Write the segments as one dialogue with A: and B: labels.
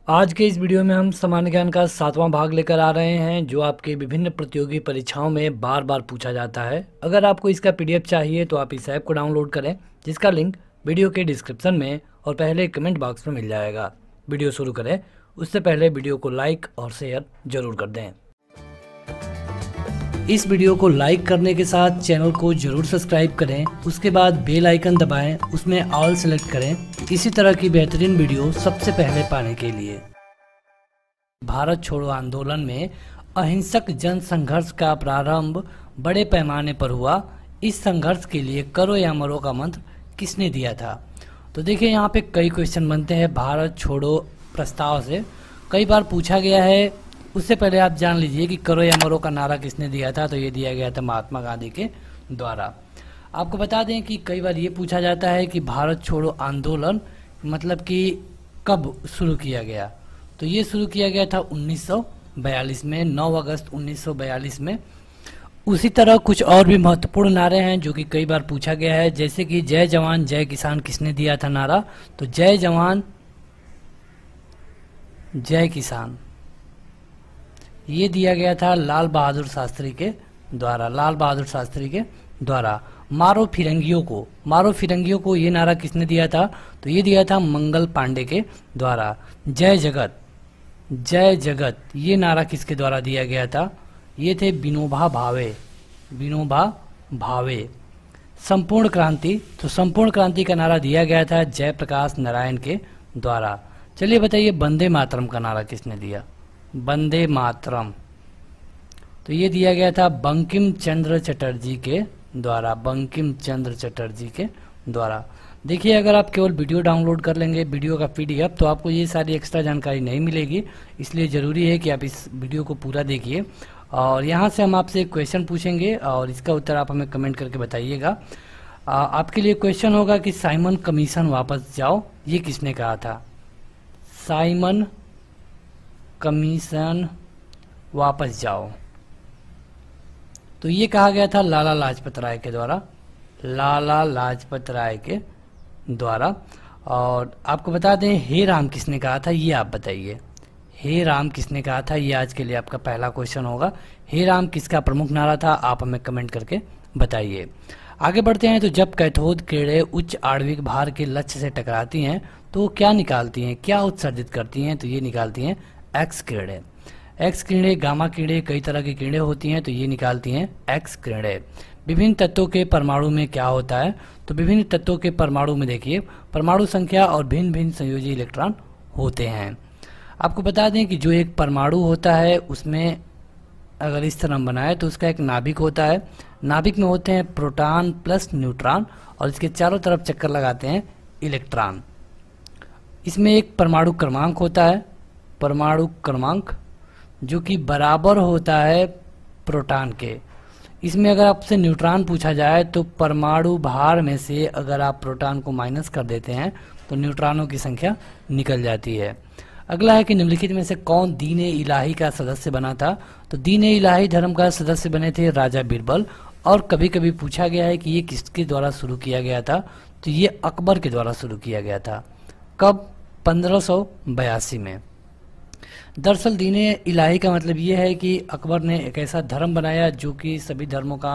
A: आज के इस वीडियो में हम सामान्य ज्ञान का 7वां भाग लेकर आ रहे हैं जो आपके विभिन्न प्रतियोगी परीक्षाओं में बार बार पूछा जाता है। अगर आपको इसका पीडीएफ चाहिए तो आप इस ऐप को डाउनलोड करें, जिसका लिंक वीडियो के डिस्क्रिप्शन में और पहले कमेंट बॉक्स में मिल जाएगा। वीडियो शुरू करें उससे पहले वीडियो को लाइक और शेयर जरूर कर दें। इस वीडियो को लाइक करने के साथ चैनल को जरूर सब्सक्राइब करें, उसके बाद बेल आइकन दबाएं, उसमें ऑल सेलेक्ट करें इसी तरह की बेहतरीन वीडियो सबसे पहले पाने के लिए। भारत छोड़ो आंदोलन में अहिंसक जन संघर्ष का प्रारंभ बड़े पैमाने पर हुआ। इस संघर्ष के लिए करो या मरो का मंत्र किसने दिया था? तो देखिए यहाँ पे कई क्वेश्चन बनते हैं भारत छोड़ो प्रस्ताव से, कई बार पूछा गया है। उससे पहले आप जान लीजिए कि करो या मरो का नारा किसने दिया था। तो ये दिया गया था महात्मा गांधी के द्वारा। आपको बता दें कि कई बार ये पूछा जाता है कि भारत छोड़ो आंदोलन मतलब कि कब शुरू किया गया। तो ये शुरू किया गया था 1942 में, 9 अगस्त 1942 में। उसी तरह कुछ और भी महत्वपूर्ण नारे हैं जो कि कई बार पूछा गया है, जैसे कि जय जवान जय किसान किसने दिया था नारा? तो जय जवान जय किसान ये दिया गया था लाल बहादुर शास्त्री के द्वारा। लाल बहादुर शास्त्री के द्वारा। मारो फिरंगियों को ये नारा किसने दिया था? तो ये दिया था मंगल पांडे के द्वारा। जय जगत ये नारा किसके द्वारा दिया गया था? ये थे विनोबा भावे। संपूर्ण क्रांति, तो संपूर्ण क्रांति का नारा दिया गया था जयप्रकाश नारायण के द्वारा। चलिए बताइए वंदे मातरम का नारा किसने दिया? वंदे मातरम तो ये दिया गया था बंकिम चंद्र चटर्जी के द्वारा। देखिए अगर आप केवल वीडियो डाउनलोड कर लेंगे, वीडियो का पीडीएफ, तो आपको ये सारी एक्स्ट्रा जानकारी नहीं मिलेगी। इसलिए ज़रूरी है कि आप इस वीडियो को पूरा देखिए। और यहाँ से हम आपसे एक क्वेश्चन पूछेंगे और इसका उत्तर आप हमें कमेंट करके बताइएगा। आपके लिए क्वेश्चन होगा कि साइमन कमीशन वापस जाओ ये किसने कहा था? साइमन कमीशन वापस जाओ तो ये कहा गया था लाला लाजपत राय के द्वारा। और आपको बता दें हे राम किसने कहा था, ये आप बताइए। हे राम किसने कहा था? ये आज के लिए आपका पहला क्वेश्चन होगा। हे राम किसका प्रमुख नारा था? आप हमें कमेंट करके बताइए। आगे बढ़ते हैं। तो जब कैथोड किरणें उच्च आणविक भार के लक्ष्य से टकराती हैं तो क्या निकालती हैं, क्या उत्सर्जित करती हैं? तो ये निकालती हैं एक्स किरणें। गामा किरणें, कई तरह की किरणें होती हैं, तो ये निकालती हैं एक्स किरणें। विभिन्न तत्वों के परमाणु में क्या होता है? तो विभिन्न तत्वों के परमाणु में देखिए परमाणु संख्या और भिन्न भिन्न संयोजी इलेक्ट्रॉन होते हैं। आपको बता दें कि जो एक परमाणु होता है उसमें अगर इस तरह बनाए तो उसका एक नाभिक होता है। नाभिक में होते हैं प्रोटॉन प्लस न्यूट्रॉन और इसके चारों तरफ चक्कर लगाते हैं इलेक्ट्रॉन। इसमें एक परमाणु क्रमांक होता है, परमाणु क्रमांक जो कि बराबर होता है प्रोटॉन के। इसमें अगर आपसे न्यूट्रॉन पूछा जाए तो परमाणु भार में से अगर आप प्रोटॉन को माइनस कर देते हैं तो न्यूट्रॉनों की संख्या निकल जाती है। अगला है कि निम्नलिखित में से कौन दीन-ए इलाही का सदस्य बना था? तो दीन-ए इलाही धर्म का सदस्य बने थे राजा बीरबल। और कभी कभी पूछा गया है कि ये किसके द्वारा शुरू किया गया था? तो ये अकबर के द्वारा शुरू किया गया था। कब? 1582 में। दरअसल दीन-ए इलाही का मतलब ये है कि अकबर ने एक ऐसा धर्म बनाया जो कि सभी धर्मों का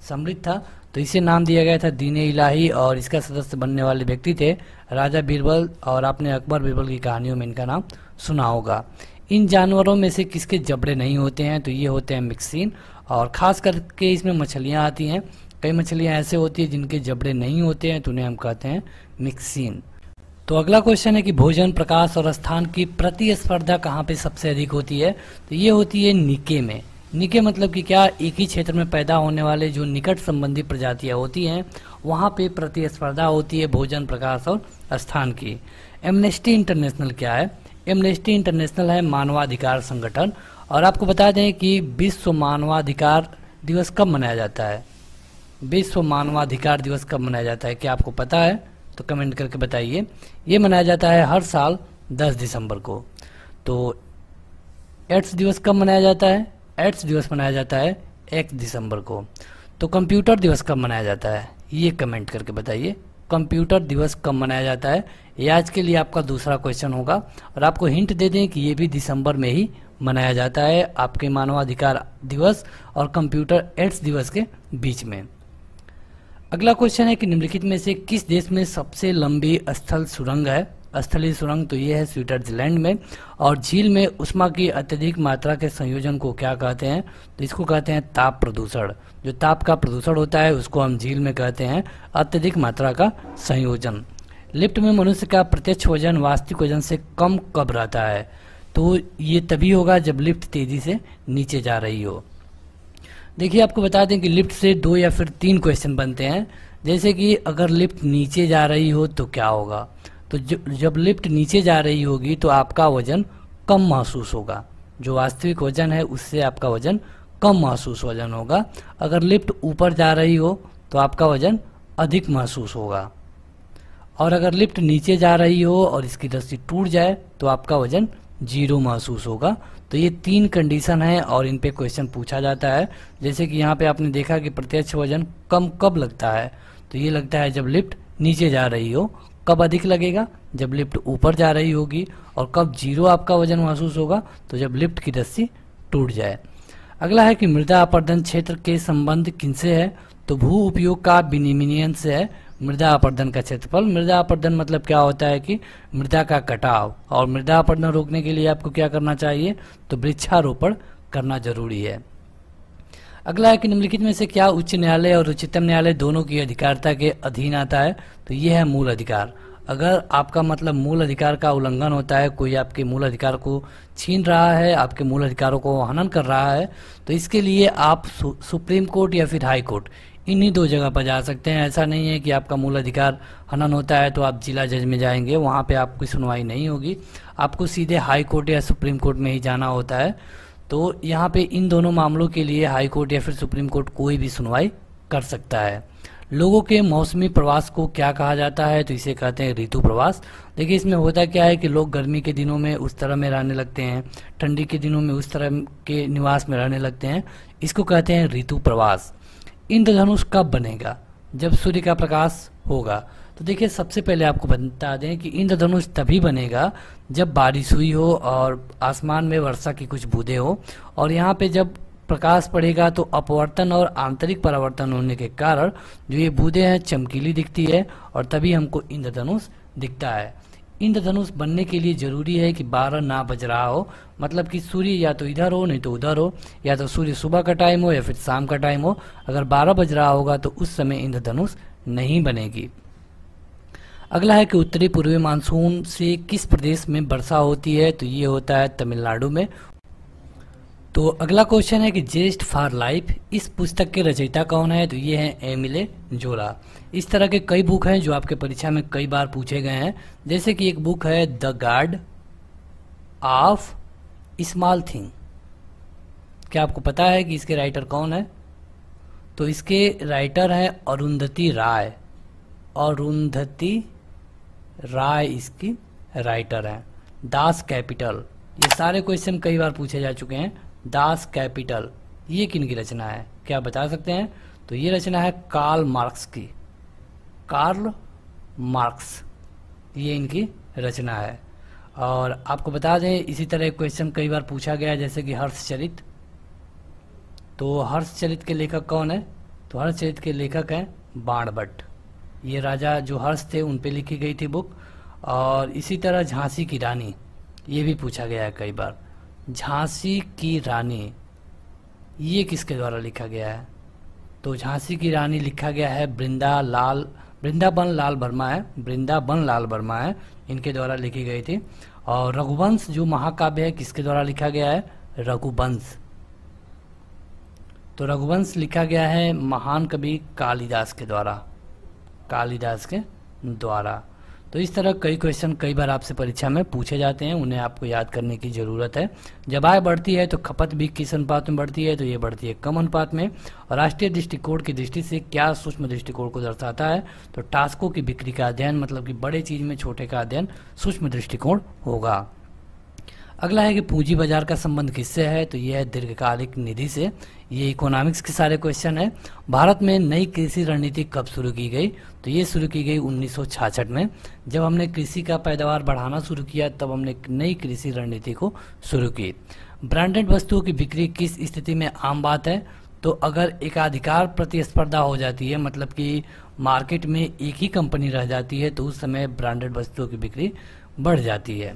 A: सम्मिलित था, तो इसे नाम दिया गया था दीन-ए इलाही। और इसका सदस्य बनने वाले व्यक्ति थे राजा बीरबल। और आपने अकबर बीरबल की कहानियों में इनका नाम सुना होगा। इन जानवरों में से किसके जबड़े नहीं होते हैं? तो ये होते हैं मिक्सिन। और ख़ास करके इसमें मछलियाँ आती हैं। कई मछलियाँ ऐसे होती हैं जिनके जबड़े नहीं होते हैं तो उन्हें हम कहते हैं मिक्सिन। तो अगला क्वेश्चन है कि भोजन, प्रकाश और स्थान की प्रतिस्पर्धा कहाँ पे सबसे अधिक होती है? तो ये होती है निके में। निके मतलब कि क्या? एक ही क्षेत्र में पैदा होने वाले जो निकट संबंधी प्रजातियाँ होती हैं वहाँ पे प्रतिस्पर्धा होती है भोजन, प्रकाश और स्थान की। एमनेस्टी इंटरनेशनल क्या है? एमनेस्टी इंटरनेशनल है मानवाधिकार संगठन। और आपको बता दें कि विश्व मानवाधिकार दिवस कब मनाया जाता है? विश्व मानवाधिकार दिवस कब मनाया जाता है, क्या आपको पता है? तो कमेंट करके बताइए। ये मनाया जाता है हर साल 10 दिसंबर को। तो एड्स दिवस कब मनाया जाता है? एड्स दिवस मनाया जाता है 1 दिसंबर को। तो कंप्यूटर दिवस कब मनाया जाता है? ये कमेंट करके बताइए कंप्यूटर दिवस कब मनाया जाता है? ये आज के लिए आपका दूसरा क्वेश्चन होगा। और आपको हिंट दे दें कि ये भी दिसंबर में ही मनाया जाता है, आपके मानवाधिकार दिवस और कंप्यूटर एड्स दिवस के बीच में। अगला क्वेश्चन है कि निम्नलिखित में से किस देश में सबसे लंबी स्थल सुरंग है? स्थलीय सुरंग तो ये है स्विट्जरलैंड में। और झील में उष्मा की अत्यधिक मात्रा के संयोजन को क्या कहते हैं? तो इसको कहते हैं ताप प्रदूषण। जो ताप का प्रदूषण होता है उसको हम झील में कहते हैं अत्यधिक मात्रा का संयोजन। लिफ्ट में मनुष्य का प्रत्यक्ष वजन वास्तविक वजन से कम कब रहता है? तो ये तभी होगा जब लिफ्ट तेजी से नीचे जा रही हो। देखिए, आपको बता दें कि लिफ्ट से 2 या फिर 3 क्वेश्चन बनते हैं। जैसे कि अगर लिफ्ट नीचे जा रही हो तो क्या होगा? तो जब लिफ्ट नीचे जा रही होगी तो आपका वजन कम महसूस होगा। जो वास्तविक वजन है उससे आपका वजन कम महसूस वजन होगा। अगर लिफ्ट ऊपर जा रही हो तो आपका वजन अधिक महसूस होगा। और अगर लिफ्ट नीचे जा रही हो और इसकी रस्सी टूट जाए तो आपका वजन 0 महसूस होगा। तो ये 3 कंडीशन है और इन पे क्वेश्चन पूछा जाता है। जैसे कि यहाँ पे आपने देखा कि प्रत्यक्ष वजन कम कब लगता है? तो ये लगता है जब लिफ्ट नीचे जा रही हो। कब अधिक लगेगा? जब लिफ्ट ऊपर जा रही होगी। और कब 0 आपका वजन महसूस होगा? तो जब लिफ्ट की रस्सी टूट जाए। अगला है कि मृदा अपरदन क्षेत्र के संबंध किनसे है? तो भू उपयोग का विनिमयन से है मृदा अपरदन का क्षेत्रफल। मृदा अपरदन मतलब क्या होता है कि मृदा का कटाव। और मृदा अपरदन रोकने के लिए आपको क्या करना चाहिए? तो वृक्षारोपण करना जरूरी है। अगला है कि निम्नलिखित में से क्या उच्च न्यायालय और उच्चतम न्यायालय दोनों की अधिकारिता के अधीन आता है? तो ये है मूल अधिकार। अगर आपका मतलब मूल अधिकार का उल्लंघन होता है, कोई आपके मूल अधिकार को छीन रहा है, आपके मूल अधिकारों को हनन कर रहा है, तो इसके लिए आप सुप्रीम कोर्ट या फिर हाई कोर्ट इन्हीं 2 जगह पर जा सकते हैं। ऐसा नहीं है कि आपका मूल अधिकार हनन होता है तो आप जिला जज में जाएंगे, वहाँ पे आपकी सुनवाई नहीं होगी। आपको सीधे हाई कोर्ट या सुप्रीम कोर्ट में ही जाना होता है। तो यहाँ पे इन दोनों मामलों के लिए हाई कोर्ट या फिर सुप्रीम कोर्ट कोई भी सुनवाई कर सकता है। लोगों के मौसमी प्रवास को क्या कहा जाता है? तो इसे कहते हैं ऋतु प्रवास। देखिए, इसमें होता क्या है कि लोग गर्मी के दिनों में उस तरह में रहने लगते हैं, ठंडी के दिनों में उस तरह के निवास में रहने लगते हैं। इसको कहते हैं ऋतु प्रवास। इंद्रधनुष कब बनेगा? जब सूर्य का प्रकाश होगा। तो देखिए, सबसे पहले आपको बता दें कि इंद्रधनुष तभी बनेगा जब बारिश हुई हो और आसमान में वर्षा की कुछ बूंदें हो। और यहाँ पे जब प्रकाश पड़ेगा तो अपवर्तन और आंतरिक परावर्तन होने के कारण जो ये बूंदें हैं चमकीली दिखती है और तभी हमको इंद्रधनुष दिखता है। इंद्रधनुष बनने के लिए जरूरी है कि 12 ना बज रहा हो, मतलब कि सूर्य या तो इधर हो नहीं तो उधर हो, या तो सूर्य सुबह का टाइम हो या फिर शाम का टाइम हो। अगर 12 बज रहा होगा तो उस समय इंद्रधनुष नहीं बनेगी। अगला है कि उत्तरी पूर्वी मानसून से किस प्रदेश में वर्षा होती है? तो ये होता है तमिलनाडु में। तो अगला क्वेश्चन है कि जेस्ट फॉर लाइफ इस पुस्तक के रचयिता कौन है? तो ये है एमिले जोला। इस तरह के कई बुक हैं जो आपके परीक्षा में कई बार पूछे गए हैं। जैसे कि एक बुक है the guard of small thing. क्या आपको पता है कि इसके राइटर कौन है? तो इसके राइटर हैं अरुंधति राय। अरुंधति राय इसकी राइटर हैं। दास कैपिटल, ये सारे क्वेश्चन कई बार पूछे जा चुके हैं। दास कैपिटल ये किनकी रचना है? क्या बता सकते हैं? तो ये रचना है कार्ल मार्क्स की। कार्ल मार्क्स ये इनकी रचना है। और आपको बता दें इसी तरह क्वेश्चन कई बार पूछा गया, जैसे कि हर्षचरित। तो हर्षचरित के लेखक कौन है? तो हर्षचरित के लेखक हैं बाणभट्ट। ये राजा जो हर्ष थे उन पे लिखी गई थी बुक। और इसी तरह झांसी की रानी ये भी पूछा गया है कई बार। झांसी की रानी ये किसके द्वारा लिखा गया है? तो झांसी की रानी लिखा गया है वृंदावन लाल वर्मा है। वृंदावन लाल वर्मा है, इनके द्वारा लिखी गई थी। और रघुवंश जो महाकाव्य है किसके द्वारा लिखा गया है? रघुवंश। तो रघुवंश लिखा गया है महान कवि कालिदास के द्वारा। कालिदास के द्वारा। तो इस तरह कई क्वेश्चन कई बार आपसे परीक्षा में पूछे जाते हैं, उन्हें आपको याद करने की ज़रूरत है। जब आय बढ़ती है तो खपत भी किस अनुपात में बढ़ती है? तो ये बढ़ती है कम अनुपात में। और राष्ट्रीय दृष्टिकोण की दृष्टि से क्या सूक्ष्म दृष्टिकोण को दर्शाता है? तो टास्कों की बिक्री का अध्ययन, मतलब कि बड़े चीज़ में छोटे का अध्ययन सूक्ष्म दृष्टिकोण होगा। अगला है कि पूंजी बाजार का संबंध किससे है, तो यह है दीर्घकालिक निधि से। ये इकोनॉमिक्स के सारे क्वेश्चन है। भारत में नई कृषि रणनीति कब शुरू की गई, तो ये शुरू की गई 1966 में। जब हमने कृषि का पैदावार बढ़ाना शुरू किया तब हमने नई कृषि रणनीति को शुरू की। ब्रांडेड वस्तुओं की बिक्री किस स्थिति में आम बात है, तो अगर एकाधिकार प्रतिस्पर्धा हो जाती है, मतलब कि मार्केट में एक ही कंपनी रह जाती है, तो उस समय ब्रांडेड वस्तुओं की बिक्री बढ़ जाती है।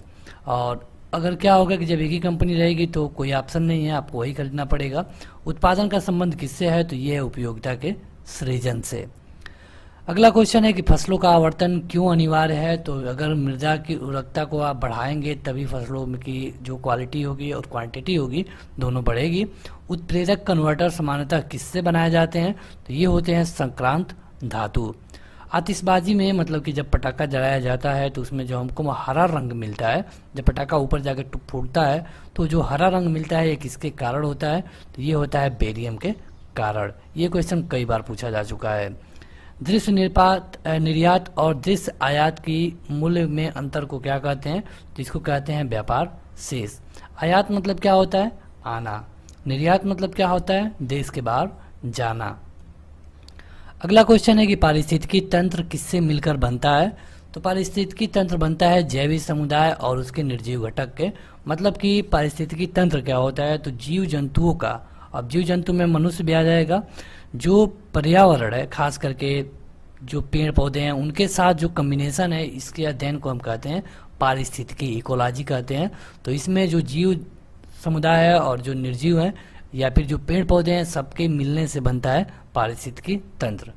A: और अगर क्या होगा कि जब एक ही कंपनी रहेगी तो कोई ऑप्शन नहीं है, आपको वही खरीदना पड़ेगा। उत्पादन का संबंध किससे है, तो ये है उपयोगिता के सृजन से। अगला क्वेश्चन है कि फसलों का आवर्तन क्यों अनिवार्य है, तो अगर मृदा की उर्वरकता को आप बढ़ाएंगे तभी फसलों की जो क्वालिटी होगी और क्वांटिटी होगी दोनों बढ़ेगी। उत्प्रेरक कन्वर्टर सामान्यतः किससे बनाए जाते हैं, तो ये होते हैं संक्रांत धातु। आतिशबाजी में मतलब कि जब पटाखा जलाया जाता है तो उसमें जो हमको हरा रंग मिलता है, जब पटाखा ऊपर जाकर फूटता है तो जो हरा रंग मिलता है ये किसके कारण होता है, तो ये होता है बेरियम के कारण। ये क्वेश्चन कई बार पूछा जा चुका है। दृश्य निर्यात और दृश्य आयात की मूल्य में अंतर को क्या कहते हैं, तो इसको कहते हैं व्यापार शेष। आयात मतलब क्या होता है, आना। निर्यात मतलब क्या होता है, देश के बाहर जाना। अगला क्वेश्चन है कि पारिस्थितिकी तंत्र किससे मिलकर बनता है, तो पारिस्थितिकी तंत्र बनता है जैविक समुदाय और उसके निर्जीव घटक के। मतलब कि पारिस्थितिकी तंत्र क्या होता है, तो जीव जंतुओं का, अब जीव जंतु में मनुष्य भी आ जाएगा, जो पर्यावरण है खास करके जो पेड़ पौधे हैं उनके साथ जो कम्बिनेशन है, इसके अध्ययन को हम कहते हैं पारिस्थितिकी, इकोलॉजी कहते हैं। तो इसमें जो जीव समुदाय है और जो निर्जीव है या फिर जो पेड़ पौधे हैं सबके मिलने से बनता है पारिस्थितिकी तंत्र।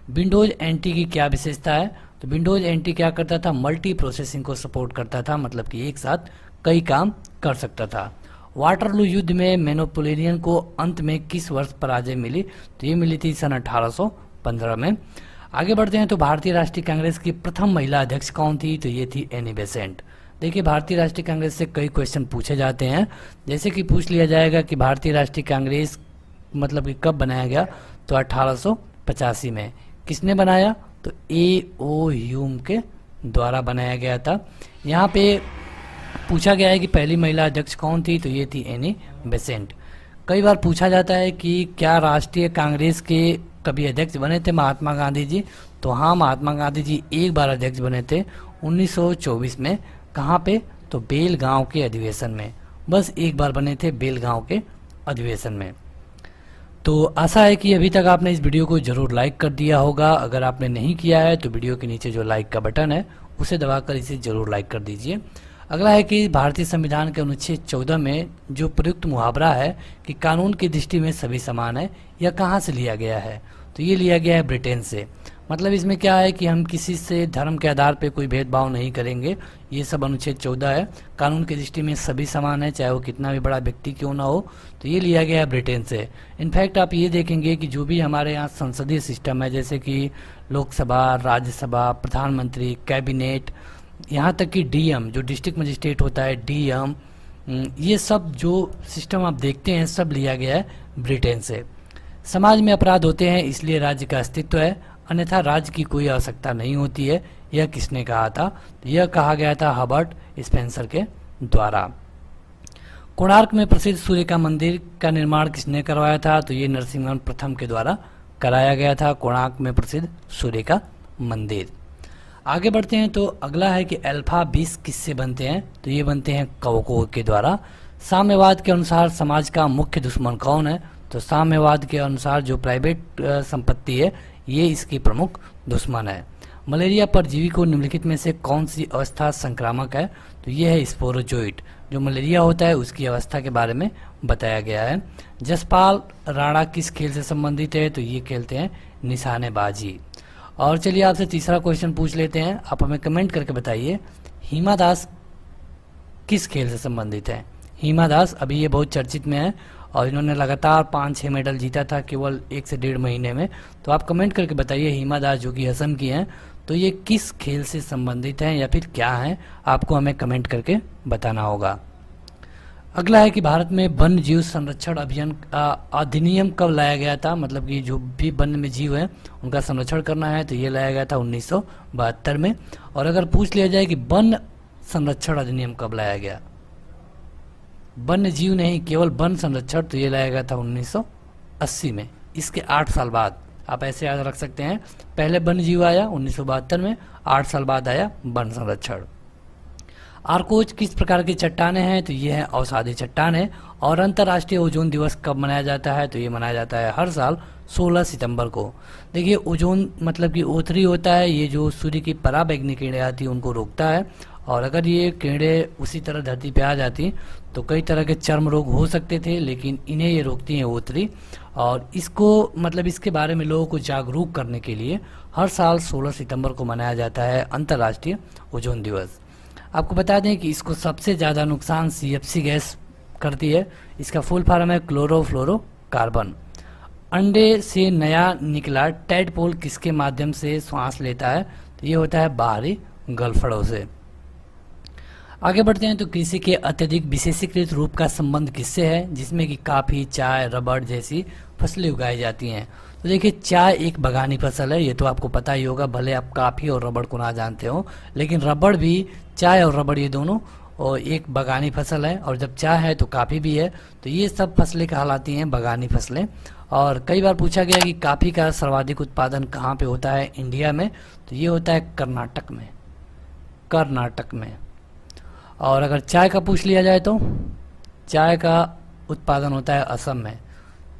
A: विंडोज एनटी की क्या विशेषता है, तो विंडोज एनटी क्या करता था, मल्टी प्रोसेसिंग को सपोर्ट करता था, मतलब कि एक साथ कई काम कर सकता था। वाटरलू युद्ध में नेपोलियन को अंत में किस वर्ष पराजय मिली, तो ये मिली थी सन 1815 में। आगे बढ़ते हैं तो भारतीय राष्ट्रीय कांग्रेस की प्रथम महिला अध्यक्ष कौन थी, तो ये थी एनी बेसेंट। देखिए भारतीय राष्ट्रीय कांग्रेस से कई क्वेश्चन पूछे जाते हैं, जैसे कि पूछ लिया जाएगा कि भारतीय राष्ट्रीय कांग्रेस मतलब कि कब बनाया गया, तो 1885 में। किसने बनाया, तो A.O. ह्यूम के द्वारा बनाया गया था। यहाँ पे पूछा गया है कि पहली महिला अध्यक्ष कौन थी, तो ये थी एनी बेसेंट। कई बार पूछा जाता है कि क्या राष्ट्रीय कांग्रेस के कभी अध्यक्ष बने थे महात्मा गांधी जी, तो हाँ, महात्मा गांधी जी एक बार अध्यक्ष बने थे 1924 में। कहाँ पे, तो बेलगांव के अधिवेशन में, बस एक बार बने थे बेलगांव के अधिवेशन में। तो आशा है कि अभी तक आपने इस वीडियो को जरूर लाइक कर दिया होगा। अगर आपने नहीं किया है तो वीडियो के नीचे जो लाइक का बटन है उसे दबाकर इसे जरूर लाइक कर दीजिए। अगला है कि भारतीय संविधान के अनुच्छेद 14 में जो प्रयुक्त मुहावरा है कि कानून की दृष्टि में सभी समान है, यह कहाँ से लिया गया है, तो ये लिया गया है ब्रिटेन से। मतलब इसमें क्या है कि हम किसी से धर्म के आधार पे कोई भेदभाव नहीं करेंगे, ये सब अनुच्छेद 14 है। कानून की दृष्टि में सभी समान है, चाहे वो कितना भी बड़ा व्यक्ति क्यों ना हो, तो ये लिया गया है ब्रिटेन से। इनफैक्ट आप ये देखेंगे कि जो भी हमारे यहाँ संसदीय सिस्टम है, जैसे कि लोकसभा, राज्यसभा, प्रधानमंत्री, कैबिनेट, यहाँ तक कि डीएम जो डिस्ट्रिक्ट मजिस्ट्रेट होता है, डीएम, ये सब जो सिस्टम आप देखते हैं सब लिया गया है ब्रिटेन से। समाज में अपराध होते हैं इसलिए राज्य का अस्तित्व है, अन्यथा राज्य की कोई आवश्यकता नहीं होती है। यह किसने कहा था, यह कहा गया था हर्बर्ट स्पेंसर के द्वारा। कोणार्क में प्रसिद्ध सूर्य का मंदिर का निर्माण किसने करवाया था, तो ये नरसिंहवर्मन प्रथम के द्वारा कराया गया था कोणार्क में प्रसिद्ध सूर्य का मंदिर। आगे बढ़ते हैं तो अगला है कि अल्फा 20 किससे बनते हैं, तो ये बनते हैं कवकों के द्वारा। साम्यवाद के अनुसार समाज का मुख्य दुश्मन कौन है, तो साम्यवाद के अनुसार जो प्राइवेट संपत्ति है ये इसकी प्रमुख दुश्मन है। मलेरिया परजीवी को निम्नलिखित में से कौन सी अवस्था संक्रामक है, तो ये है स्पोरोजोइट। जो मलेरिया होता है उसकी अवस्था के बारे में बताया गया है। जसपाल राणा किस खेल से संबंधित है, तो ये खेलते हैं निशानेबाजी। और चलिए आपसे तीसरा क्वेश्चन पूछ लेते हैं, आप हमें कमेंट करके बताइए हिमा दास किस खेल से संबंधित है। हिमा दास अभी ये बहुत चर्चित में है और इन्होंने लगातार 5-6 मेडल जीता था केवल 1 से 1.5 महीने में। तो आप कमेंट करके बताइए हिमा दास जो कि असम की हैं, तो ये किस खेल से संबंधित हैं या फिर क्या हैं, आपको हमें कमेंट करके बताना होगा। अगला है कि भारत में वन्य जीव संरक्षण अभियान अधिनियम कब लाया गया था, मतलब कि जो भी वन्य में जीव हैं उनका संरक्षण करना है, तो ये लाया गया था 1972 में। और अगर पूछ लिया जाए कि वन संरक्षण अधिनियम कब लाया गया, वन्य जीव नहीं, केवल वन संरक्षण, तो ये लाया गया था 1980 में, इसके 8 साल बाद। आप ऐसे याद रख सकते हैं, पहले वन्य जीव आया 1972 में, 8 साल बाद आया वन संरक्षण। आर्कोच किस प्रकार की चट्टानें हैं, तो ये है अवसादी चट्टानें। और अंतर्राष्ट्रीय ओजोन दिवस कब मनाया जाता है, तो ये मनाया जाता है हर साल 16 सितंबर को। देखिए ओजोन मतलब कि O3 होता है, ये जो सूर्य की पराबैंगनी किरणें आती है उनको रोकता है, और अगर ये किरणें उसी तरह धरती पे आ जाती तो कई तरह के चर्म रोग हो सकते थे, लेकिन इन्हें ये रोकती हैं O3। और इसको मतलब इसके बारे में लोगों को जागरूक करने के लिए हर साल 16 सितंबर को मनाया जाता है अंतर्राष्ट्रीय ओजोन दिवस। आपको बता दें कि इसको सबसे ज़्यादा नुकसान CFC गैस करती है, इसका फुल फॉर्म है क्लोरोफ्लोरोकार्बन। अंडे से नया निकला टैडपोल किसके माध्यम से श्वास लेता है, तो ये होता है बाहरी गलफड़ों से। आगे बढ़ते हैं, तो कृषि के अत्यधिक विशेषीकृत रूप का संबंध किससे है, जिसमें कि काफ़ी, चाय, रबड़ जैसी फसलें उगाई जाती हैं। तो देखिए चाय एक बगानी फसल है, ये तो आपको पता ही होगा, भले आप काफ़ी और रबड़ को ना जानते हो, लेकिन रबड़ भी, चाय और रबड़ ये दोनों और एक बगानी फसल है, और जब चाय है तो काफ़ी भी है, तो ये सब फसलें कहलाती हैं बगानी फसलें। और कई बार पूछा गया कि काफ़ी का सर्वाधिक उत्पादन कहाँ पे होता है इंडिया में, तो ये होता है कर्नाटक में, कर्नाटक में। और अगर चाय का पूछ लिया जाए तो चाय का उत्पादन होता है असम में।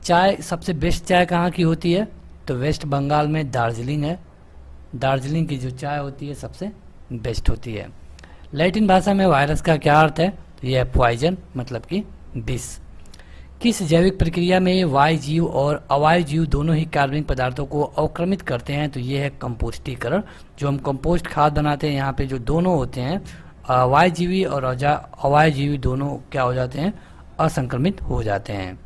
A: चाय सबसे बेस्ट चाय कहाँ की होती है, तो वेस्ट बंगाल में दार्जिलिंग है, दार्जिलिंग की जो चाय होती है सबसे बेस्ट होती है। लैटिन भाषा में वायरस का क्या अर्थ है, तो यह है पॉइजन, मतलब कि विष। किस जैविक प्रक्रिया में वायु जीव और अवायु जीव दोनों ही कार्बनिक पदार्थों को अवक्रमित करते हैं, तो ये है कंपोस्टीकरण। जो हम कंपोस्ट खाद बनाते हैं, यहाँ पे जो दोनों होते हैं वायुजीवी और अवायुजीवी दोनों क्या हो जाते हैं, असंक्रमित हो जाते हैं।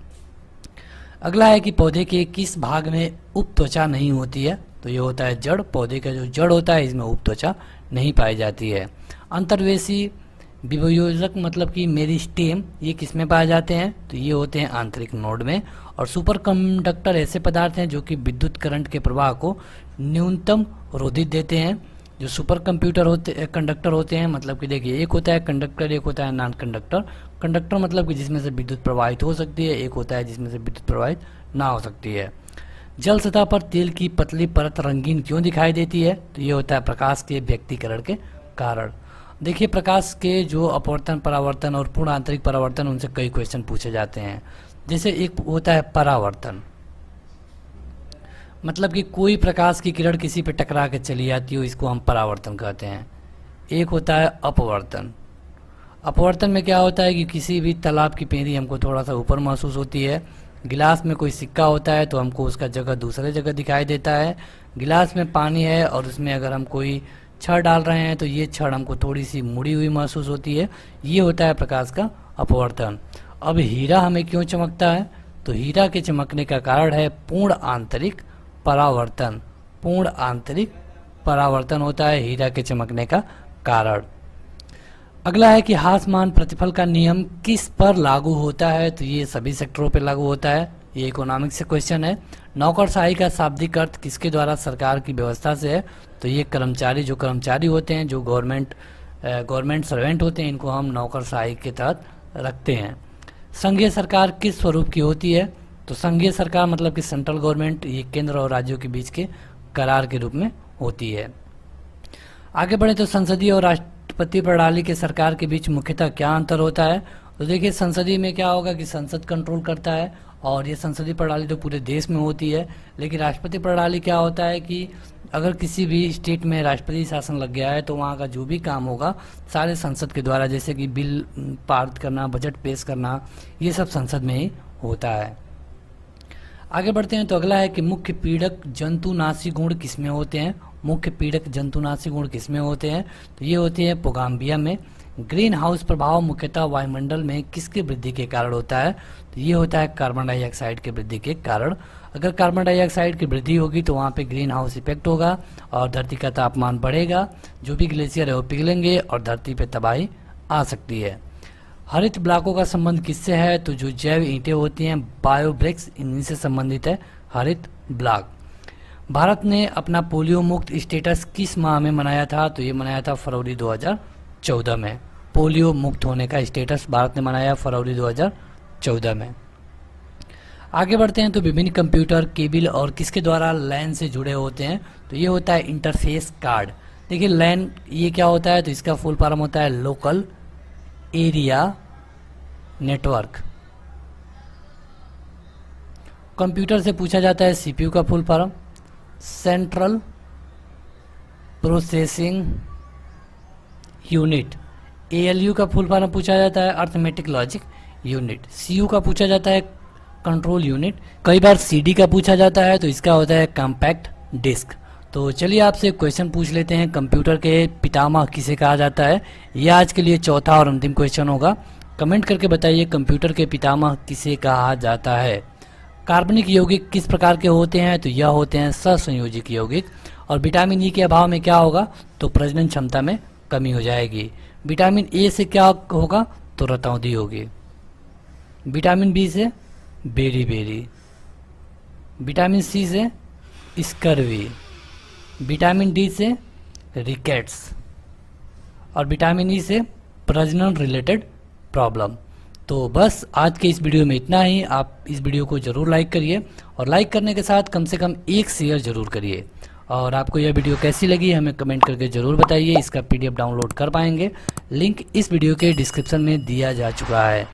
A: अगला है कि पौधे के किस भाग में उपत्वचा नहीं होती है, तो ये होता है जड़। पौधे का जो जड़ होता है इसमें उपत्वचा नहीं पाई जाती है। अंतर्वेशी विभयोजक मतलब कि मेरिस्टेम ये किस में पाए जाते हैं, तो ये होते हैं आंतरिक नोड में। और सुपर कंडक्टर ऐसे पदार्थ हैं जो कि विद्युत करंट के प्रवाह को न्यूनतम रोधित देते हैं। जो सुपर कंडक्टर होते हैं, मतलब कि देखिए एक होता है कंडक्टर, एक होता है नॉन कंडक्टर। कंडक्टर मतलब कि जिसमें से विद्युत प्रवाहित हो सकती है, एक होता है जिसमें से विद्युत प्रवाहित ना हो सकती है। जल सतह पर तेल की पतली परत रंगीन क्यों दिखाई देती है, तो ये होता है प्रकाश के व्यक्तिकरण के कारण। देखिए प्रकाश के जो अपवर्तन, परावर्तन और पूर्ण आंतरिक परावर्तन, उनसे कई क्वेश्चन पूछे जाते हैं। जैसे एक होता है परावर्तन, मतलब कि कोई प्रकाश की किरण किसी पे टकरा के चली जाती हो, इसको हम परावर्तन कहते हैं। एक होता है अपवर्तन। अपवर्तन में क्या होता है कि किसी भी तालाब की पेंदी हमको थोड़ा सा ऊपर महसूस होती है। गिलास में कोई सिक्का होता है तो हमको उसका जगह दूसरे जगह दिखाई देता है। गिलास में पानी है और उसमें अगर हम कोई छड़ डाल रहे हैं तो ये छड़ हमको थोड़ी सी मुड़ी हुई महसूस होती है। ये होता है प्रकाश का अपवर्तन। अब हीरा हमें क्यों चमकता है, तो हीरा के चमकने का कारण है पूर्ण आंतरिक परावर्तन। पूर्ण आंतरिक परावर्तन होता है हीरा के चमकने का कारण। अगला है कि हासमान प्रतिफल का नियम किस पर लागू होता है, तो ये सभी सेक्टरों पर लागू होता है। ये इकोनॉमिक्स से क्वेश्चन है। नौकरशाही का शाब्दिक अर्थ किसके द्वारा सरकार की व्यवस्था से है, तो ये कर्मचारी, जो कर्मचारी होते हैं, जो गवर्नमेंट सर्वेंट होते हैं, इनको हम नौकरशाही के तहत रखते हैं। संघीय सरकार किस स्वरूप की होती है, तो संघीय सरकार मतलब कि सेंट्रल गवर्नमेंट, ये केंद्र और राज्यों के बीच के करार के रूप में होती है। आगे बढ़े तो संसदीय और राष्ट्रपति प्रणाली के सरकार के बीच मुख्यतः क्या अंतर होता है, तो देखिए संसदीय में क्या होगा कि संसद कंट्रोल करता है और ये संसदीय प्रणाली तो पूरे देश में होती है। लेकिन राष्ट्रपति प्रणाली क्या होता है कि अगर किसी भी स्टेट में राष्ट्रपति शासन लग गया है तो वहाँ का जो भी काम होगा सारे संसद के द्वारा, जैसे कि बिल पारित करना, बजट पेश करना, ये सब संसद में ही होता है। आगे बढ़ते हैं तो अगला है कि मुख्य पीड़क जंतुनाशी गुण किसमें होते हैं। मुख्य पीड़क जंतुनाशी गुण किसमें होते हैं, तो ये होते हैं पोगाम्बिया में। ग्रीन हाउस प्रभाव मुख्यतः वायुमंडल में किसकी वृद्धि के कारण होता है, तो ये होता है कार्बन डाइऑक्साइड की वृद्धि के कारण। अगर कार्बन डाइऑक्साइड की वृद्धि होगी तो वहाँ पे ग्रीन हाउस इफेक्ट होगा और धरती का तापमान बढ़ेगा, जो भी ग्लेशियर है वो पिघलेंगे और धरती पे तबाही आ सकती है। हरित ब्लॉकों का संबंध किससे है, तो जो जैव ईंटें होती हैं, बायोब्रिक्स, इन्हीं से संबंधित है हरित ब्लॉक। भारत ने अपना पोलियो मुक्त स्टेटस किस माह में मनाया था, तो ये मनाया था फरवरी 2014 में। पोलियो मुक्त होने का स्टेटस भारत ने मनाया फरवरी 2014 में। आगे बढ़ते हैं तो विभिन्न कंप्यूटर केबल और किसके द्वारा लैन से जुड़े होते हैं, तो ये होता है इंटरफेस कार्ड। देखिए लैन ये क्या होता है, तो इसका फुल फॉर्म होता है लोकल एरिया नेटवर्क। कंप्यूटर से पूछा जाता है सीपीयू का full form central processing unit. ALU का फुल फॉर्म पूछा जाता है अर्थमेटिक लॉजिक यूनिट। सीयू का पूछा जाता है कंट्रोल यूनिट। कई बार सीडी का पूछा जाता है, तो इसका होता है कॉम्पैक्ट डिस्क। तो चलिए आपसे क्वेश्चन पूछ लेते हैं, कंप्यूटर के पितामह किसे कहा जाता है। यह आज के लिए चौथा और अंतिम क्वेश्चन होगा। कमेंट करके बताइए कंप्यूटर के पितामह किसे कहा जाता है। कार्बनिक यौगिक किस प्रकार के होते हैं, तो यह होते हैं सहसंयोजिक यौगिक। और विटामिन ई के अभाव में क्या होगा, तो प्रजनन क्षमता में कमी हो जाएगी। विटामिन ए से क्या होगा, तो रतौंधी होगी। विटामिन बी से बेरी, विटामिन सी से स्कर्वी, विटामिन डी से रिकेट्स और विटामिन ई से प्रजनन रिलेटेड प्रॉब्लम। तो बस आज के इस वीडियो में इतना ही। आप इस वीडियो को जरूर लाइक करिए और लाइक करने के साथ कम से कम एक शेयर जरूर करिए। और आपको यह वीडियो कैसी लगी हमें कमेंट करके जरूर बताइए। इसका पीडीएफ डाउनलोड कर पाएंगे, लिंक इस वीडियो के डिस्क्रिप्शन में दिया जा चुका है।